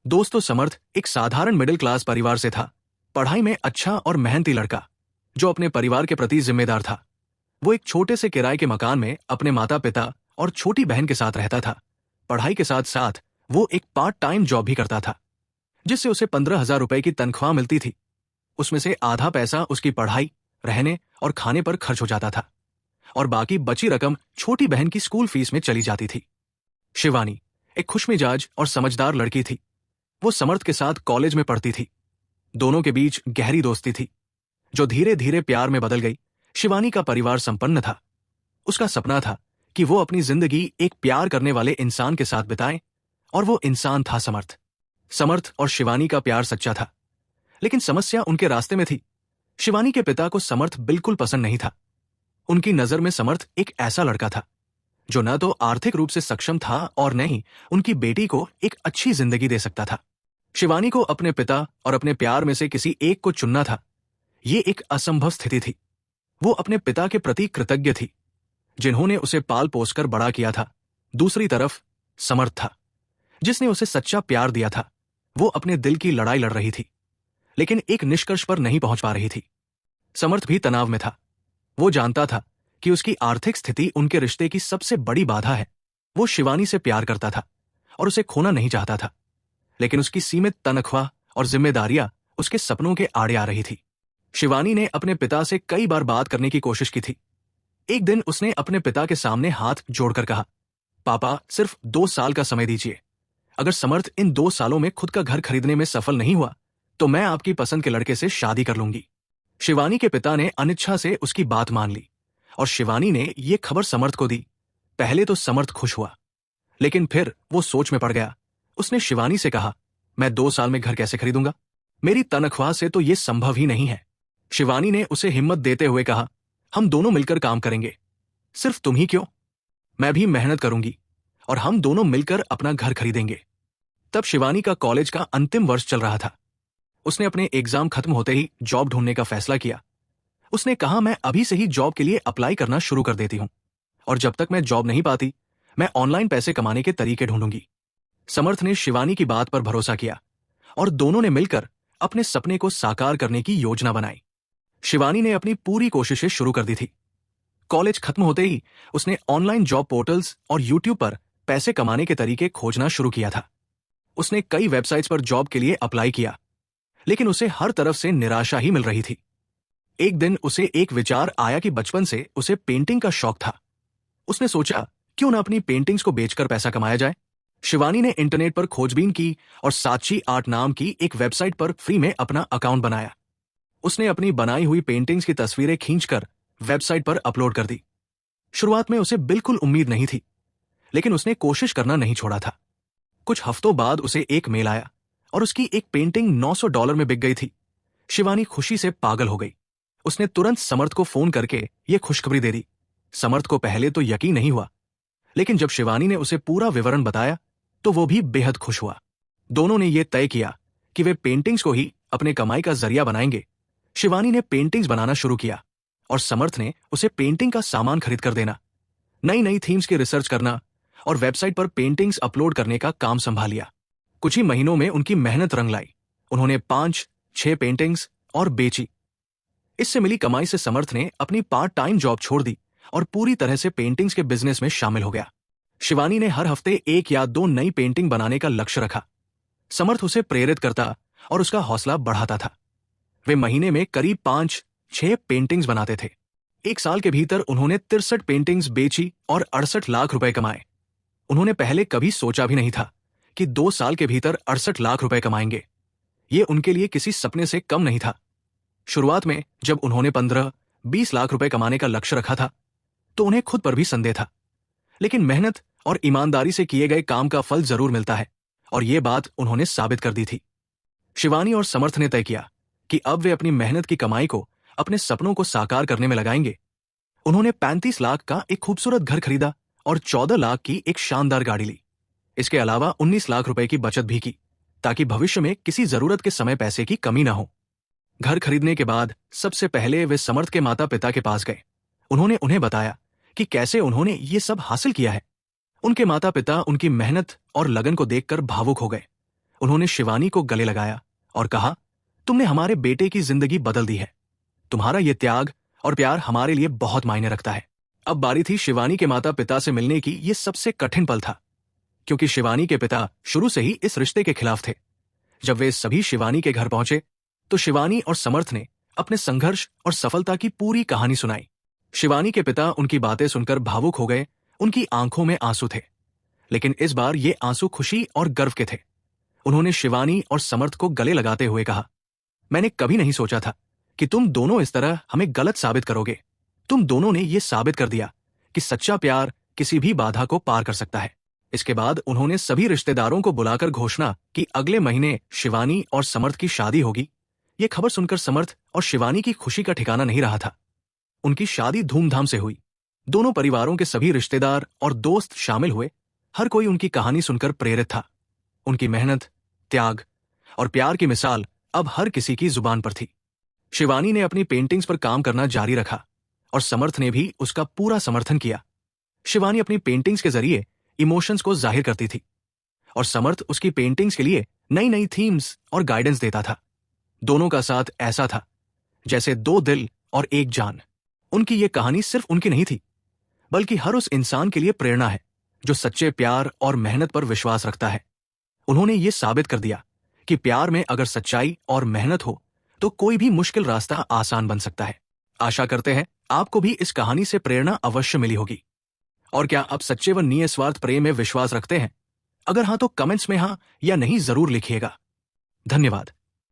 दोस्तों, समर्थ एक साधारण मिडिल क्लास परिवार से था। पढ़ाई में अच्छा और मेहनती लड़का, जो अपने परिवार के प्रति जिम्मेदार था। वो एक छोटे से किराए के मकान में अपने माता पिता और छोटी बहन के साथ रहता था। पढ़ाई के साथ साथ वो एक पार्ट टाइम जॉब भी करता था, जिससे उसे 15,000 रुपए की तनख्वाह मिलती थी। उसमें से आधा पैसा उसकी पढ़ाई, रहने और खाने पर खर्च हो जाता था, और बाकी बची रकम छोटी बहन की स्कूल फीस में चली जाती थी। शिवानी एक खुशमिजाज और समझदार लड़की थी। वो समर्थ के साथ कॉलेज में पढ़ती थी। दोनों के बीच गहरी दोस्ती थी, जो धीरे धीरे प्यार में बदल गई। शिवानी का परिवार संपन्न था। उसका सपना था कि वो अपनी जिंदगी एक प्यार करने वाले इंसान के साथ बिताए, और वो इंसान था समर्थ। समर्थ और शिवानी का प्यार सच्चा था, लेकिन समस्या उनके रास्ते में थी। शिवानी के पिता को समर्थ बिल्कुल पसंद नहीं था। उनकी नजर में समर्थ एक ऐसा लड़का था जो न तो आर्थिक रूप से सक्षम था और न ही उनकी बेटी को एक अच्छी जिंदगी दे सकता था। शिवानी को अपने पिता और अपने प्यार में से किसी एक को चुनना था। ये एक असंभव स्थिति थी। वो अपने पिता के प्रति कृतज्ञ थी, जिन्होंने उसे पाल पोसकर बड़ा किया था। दूसरी तरफ समर्थ था, जिसने उसे सच्चा प्यार दिया था। वो अपने दिल की लड़ाई लड़ रही थी, लेकिन एक निष्कर्ष पर नहीं पहुंच पा रही थी। समर्थ भी तनाव में था। वो जानता था कि उसकी आर्थिक स्थिति उनके रिश्ते की सबसे बड़ी बाधा है। वो शिवानी से प्यार करता था और उसे खोना नहीं चाहता था, लेकिन उसकी सीमित तनख्वाह और जिम्मेदारियां उसके सपनों के आड़े आ रही थी। शिवानी ने अपने पिता से कई बार बात करने की कोशिश की थी। एक दिन उसने अपने पिता के सामने हाथ जोड़कर कहा, पापा, सिर्फ 2 साल का समय दीजिए। अगर समर्थ इन 2 सालों में खुद का घर खरीदने में सफल नहीं हुआ, तो मैं आपकी पसंद के लड़के से शादी कर लूंगी। शिवानी के पिता ने अनिच्छा से उसकी बात मान ली, और शिवानी ने यह खबर समर्थ को दी। पहले तो समर्थ खुश हुआ, लेकिन फिर वो सोच में पड़ गया। उसने शिवानी से कहा, मैं 2 साल में घर कैसे खरीदूंगा? मेरी तनख्वाह से तो यह संभव ही नहीं है। शिवानी ने उसे हिम्मत देते हुए कहा, हम दोनों मिलकर काम करेंगे। सिर्फ तुम ही क्यों, मैं भी मेहनत करूंगी, और हम दोनों मिलकर अपना घर खरीदेंगे। तब शिवानी का कॉलेज का अंतिम वर्ष चल रहा था। उसने अपने एग्जाम खत्म होते ही जॉब ढूंढने का फैसला किया। उसने कहा, मैं अभी से ही जॉब के लिए अप्लाई करना शुरू कर देती हूं, और जब तक मैं जॉब नहीं पाती, मैं ऑनलाइन पैसे कमाने के तरीके ढूंढूंगी। समर्थ ने शिवानी की बात पर भरोसा किया, और दोनों ने मिलकर अपने सपने को साकार करने की योजना बनाई। शिवानी ने अपनी पूरी कोशिशें शुरू कर दी थी। कॉलेज खत्म होते ही उसने ऑनलाइन जॉब पोर्टल्स और यूट्यूब पर पैसे कमाने के तरीके खोजना शुरू किया था। उसने कई वेबसाइट्स पर जॉब के लिए अप्लाई किया, लेकिन उसे हर तरफ से निराशा ही मिल रही थी। एक दिन उसे एक विचार आया कि बचपन से उसे पेंटिंग का शौक था। उसने सोचा, क्यों न अपनी पेंटिंग्स को बेचकर पैसा कमाया जाए। शिवानी ने इंटरनेट पर खोजबीन की और साक्षी आर्ट नाम की एक वेबसाइट पर फ्री में अपना अकाउंट बनाया। उसने अपनी बनाई हुई पेंटिंग्स की तस्वीरें खींचकर वेबसाइट पर अपलोड कर दी। शुरुआत में उसे बिल्कुल उम्मीद नहीं थी, लेकिन उसने कोशिश करना नहीं छोड़ा था। कुछ हफ्तों बाद उसे एक मेल आया, और उसकी एक पेंटिंग $900 में बिक गई थी। शिवानी खुशी से पागल हो गई। उसने तुरंत समर्थ को फोन करके यह खुशखबरी दे दी। समर्थ को पहले तो यकीन नहीं हुआ, लेकिन जब शिवानी ने उसे पूरा विवरण बताया, तो वो भी बेहद खुश हुआ। दोनों ने यह तय किया कि वे पेंटिंग्स को ही अपने कमाई का जरिया बनाएंगे। शिवानी ने पेंटिंग्स बनाना शुरू किया, और समर्थ ने उसे पेंटिंग का सामान खरीद कर देना, नई नई थीम्स की रिसर्च करना और वेबसाइट पर पेंटिंग्स अपलोड करने का काम संभालिया। कुछ ही महीनों में उनकी मेहनत रंग लाई। उन्होंने 5-6 पेंटिंग्स और बेची। इससे मिली कमाई से समर्थ ने अपनी पार्ट टाइम जॉब छोड़ दी और पूरी तरह से पेंटिंग्स के बिजनेस में शामिल हो गया। शिवानी ने हर हफ्ते 1 या 2 नई पेंटिंग बनाने का लक्ष्य रखा। समर्थ उसे प्रेरित करता और उसका हौसला बढ़ाता था। वे महीने में करीब 5-6 पेंटिंग्स बनाते थे। 1 साल के भीतर उन्होंने 63 पेंटिंग्स बेची और 68 लाख रुपए कमाए। उन्होंने पहले कभी सोचा भी नहीं था कि 2 साल के भीतर 68 लाख रुपए कमाएंगे। ये उनके लिए किसी सपने से कम नहीं था। शुरुआत में जब उन्होंने 15-20 लाख रुपए कमाने का लक्ष्य रखा था, तो उन्हें खुद पर भी संदेह था, लेकिन मेहनत और ईमानदारी से किए गए काम का फल जरूर मिलता है, और ये बात उन्होंने साबित कर दी थी। शिवानी और समर्थ ने तय किया कि अब वे अपनी मेहनत की कमाई को अपने सपनों को साकार करने में लगाएंगे। उन्होंने 35 लाख का एक खूबसूरत घर खरीदा और 14 लाख की एक शानदार गाड़ी ली। इसके अलावा 19 लाख रुपए की बचत भी की, ताकि भविष्य में किसी जरूरत के समय पैसे की कमी ना हो। घर खरीदने के बाद सबसे पहले वे समर्थ के माता पिता के पास गए। उन्होंने उन्हें बताया कि कैसे उन्होंने ये सब हासिल किया है। उनके माता पिता उनकी मेहनत और लगन को देखकर भावुक हो गए। उन्होंने शिवानी को गले लगाया और कहा, तुमने हमारे बेटे की जिंदगी बदल दी है। तुम्हारा ये त्याग और प्यार हमारे लिए बहुत मायने रखता है। अब बारी थी शिवानी के माता पिता से मिलने की। ये सबसे कठिन पल था, क्योंकि शिवानी के पिता शुरू से ही इस रिश्ते के खिलाफ थे। जब वे सभी शिवानी के घर पहुंचे तो शिवानी और समर्थ ने अपने संघर्ष और सफलता की पूरी कहानी सुनाई। शिवानी के पिता उनकी बातें सुनकर भावुक हो गए। उनकी आंखों में आंसू थे, लेकिन इस बार ये आंसू खुशी और गर्व के थे। उन्होंने शिवानी और समर्थ को गले लगाते हुए कहा, मैंने कभी नहीं सोचा था कि तुम दोनों इस तरह हमें गलत साबित करोगे। तुम दोनों ने ये साबित कर दिया कि सच्चा प्यार किसी भी बाधा को पार कर सकता है। इसके बाद उन्होंने सभी रिश्तेदारों को बुलाकर घोषणा कि अगले महीने शिवानी और समर्थ की शादी होगी। ये खबर सुनकर समर्थ और शिवानी की खुशी का ठिकाना नहीं रहा था। उनकी शादी धूमधाम से हुई। दोनों परिवारों के सभी रिश्तेदार और दोस्त शामिल हुए। हर कोई उनकी कहानी सुनकर प्रेरित था। उनकी मेहनत, त्याग और प्यार की मिसाल अब हर किसी की जुबान पर थी। शिवानी ने अपनी पेंटिंग्स पर काम करना जारी रखा और समर्थ ने भी उसका पूरा समर्थन किया। शिवानी अपनी पेंटिंग्स के जरिए इमोशंस को जाहिर करती थी और समर्थ उसकी पेंटिंग्स के लिए नई नई थीम्स और गाइडेंस देता था। दोनों का साथ ऐसा था जैसे दो दिल और एक जान। उनकी ये कहानी सिर्फ उनकी नहीं थी, बल्कि हर उस इंसान के लिए प्रेरणा है जो सच्चे प्यार और मेहनत पर विश्वास रखता है। उन्होंने ये साबित कर दिया कि प्यार में अगर सच्चाई और मेहनत हो तो कोई भी मुश्किल रास्ता आसान बन सकता है। आशा करते हैं आपको भी इस कहानी से प्रेरणा अवश्य मिली होगी। और क्या आप सच्चे व निस्वार्थ प्रेम में विश्वास रखते हैं? अगर हाँ तो कमेंट्स में हाँ या नहीं जरूर लिखिएगा। धन्यवाद।